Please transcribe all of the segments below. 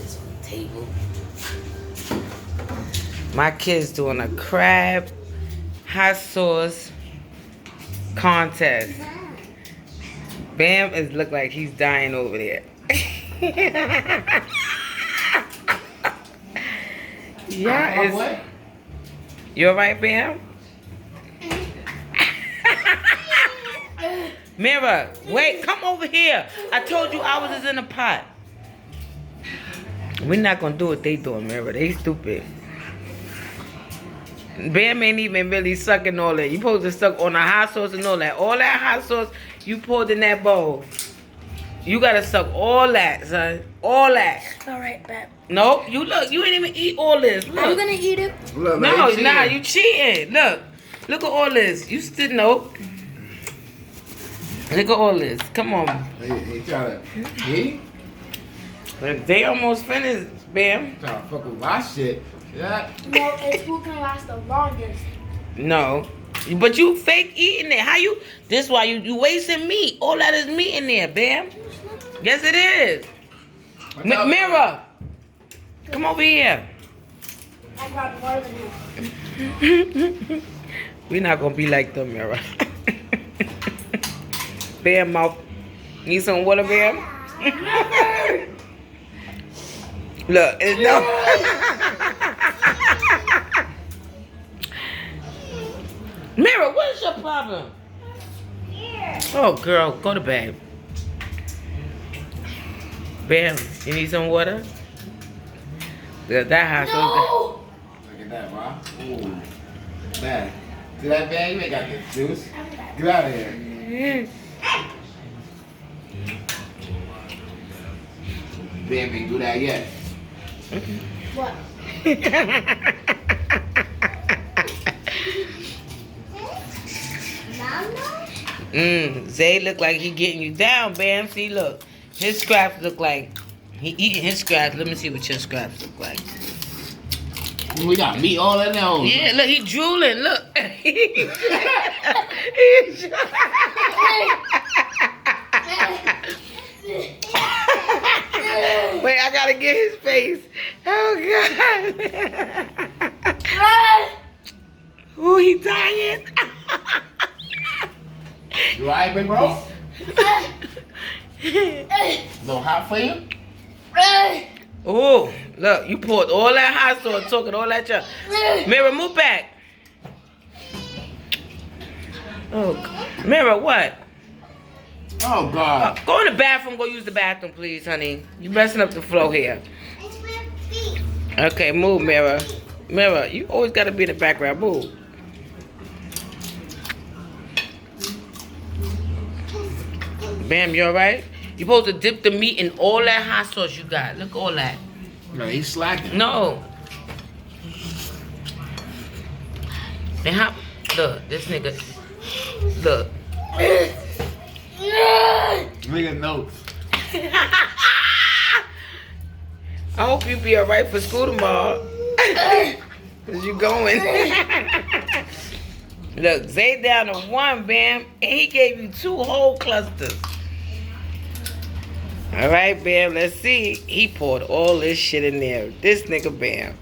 this on the table. My kid's doing a crab hot sauce contest. Bam is look like he's dying over there. Yeah, is you alright, Bam? Mirror, wait, come over here. I told you ours is in the pot. We're not gonna do what they doing, Mirror. They stupid. Bam ain't even really sucking all that. You supposed to suck on the hot sauce and all that. All that hot sauce you poured in that bowl. You gotta suck all that, son. All that. Alright, bet. Nope, you look, you ain't even eat all this. Look. Are you gonna eat it? Look, No, nah, you cheating. Look. Look at all this. You still nope. Look at all this. Come on. He trying to eat? They almost finished, Bam. Trying to fuck with my shit. Yeah. No, it's who can last the longest. No. But you fake eating it. How you? This why you wasting meat. All that is meat in there, Bam. Yes, it is. Mirror. Come over here. I got more than him. We're not going to be like them, Mirror. Bam mouth. Need some water, Bam? Look, it's no. Mirror, what is your problem? Oh, girl, go to bed. Bam, you need some water? That hot sauce. No! Look at that, bro. Ooh. Man. See that bag? You ain't got the juice. Get out of here. Bam ain't do that yet. What? Zay look like he getting you down, Bam. See, look. His scraps look like he eating his scraps. Let me see what your scraps look like. We got meat all in there. Yeah, look, he drooling. Look. Wait, I gotta get his face. Oh God. Oh, he dying. You alright, big bro? No hot for you? Oh, look, you poured all that hot sauce, talking all that junk. Mirror, move back. Oh, God. Mirror, what? Oh, God. Go in the bathroom. Go use the bathroom, please, honey. You messing up the flow here. Okay, move, Mirror. Mirror, you always got to be in the background. Move. Bam, you all right? You supposed to dip the meat in all that hot sauce you got. Look, all that. No, he's slacking. No. And how? Look, this nigga. Look. Nigga notes. I hope you be all right for school tomorrow. Cause you going. Look, Zay down to 1, Bam, and he gave you 2 whole clusters. All right, Bam, let's see. He poured all this shit in there. This nigga, Bam.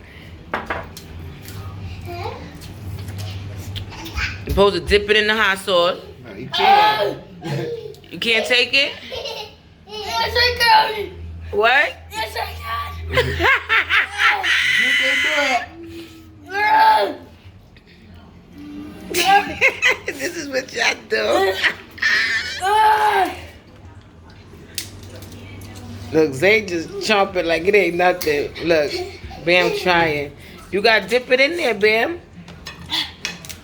You're supposed to dip it in the hot sauce. No, he can't. You can't take it? Yes, I can. What? Yes, I You can can. This is what y'all do. Look, Zay just chomping like it ain't nothing. Look, Bam trying. You gotta dip it in there, Bam.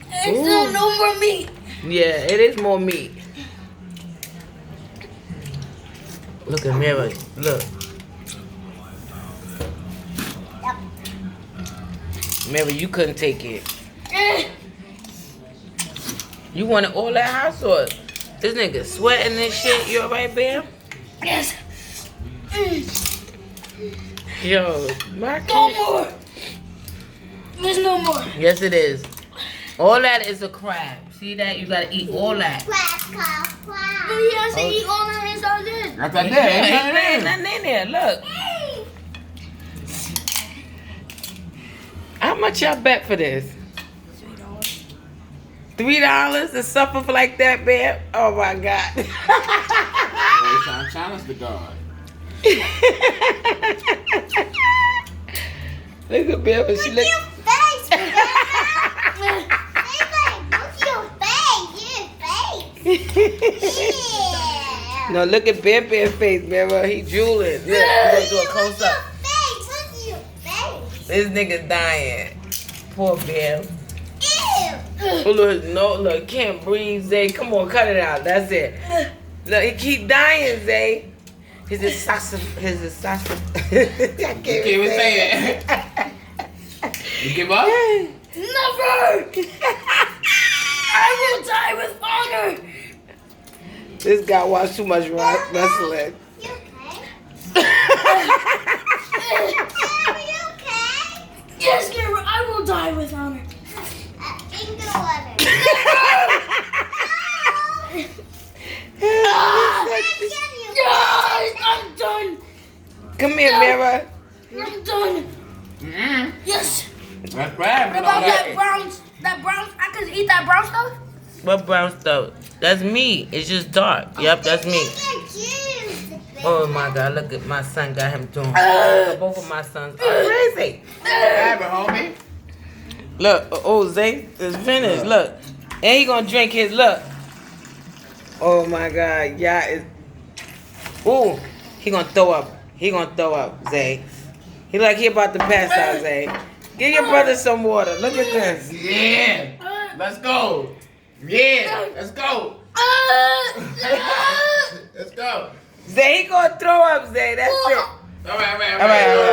There's still no more meat. Yeah, it is more meat. Look at Mirror. Look. Mirror, you couldn't take it. You wanted all that hot sauce. This nigga sweating and shit. You alright, Bam? Yes. Yo, my No kid. more. There's no more. Yes, it is. All that is a crab. See that? You gotta eat all that. But he has to eat all of his on this. That's that Ain't there. nothing in there. Look. much y'all bet for this? $3 to suffer for like that, Bam? Oh my God. Oh, Sean China's the god. Look at Bam, but she look. Your face, yeah. No, look at Bam Bam's face, remember? He drooling. Look, we're gonna do a close up. This nigga's dying. Poor Bam. Oh, look, no, look, can't breathe, Zay. Come on, cut it out. That's it. Look, he keep dying, Zay. His assassin. You can't even say it. You give up? Never! I will die with honor! This guy watched too much wrestling. You okay? Yes, Gabriel, I will die with honor. Finger water. Yes, I'm done. Come here, Mira. I'm done. Mm-hmm. Yes. That's bad. What about that brown? I could eat that brown stuff. What brown stuff? That's me. It's just dark. Yep, that's me. Oh my God, look at my son got him doing. Both of my sons are crazy. Grab it, homie. Look, oh, Zay is finished. Look. And he gonna drink his, look. Oh my God, yeah. Ooh, he gonna throw up. He gonna throw up, Zay. He like he about to pass out, Zay. Give your brother some water. Look at this. Yeah. Let's go. Yeah. Let's go. Let's go. Zay, he gonna throw up, Zay. That's it. All right. All right.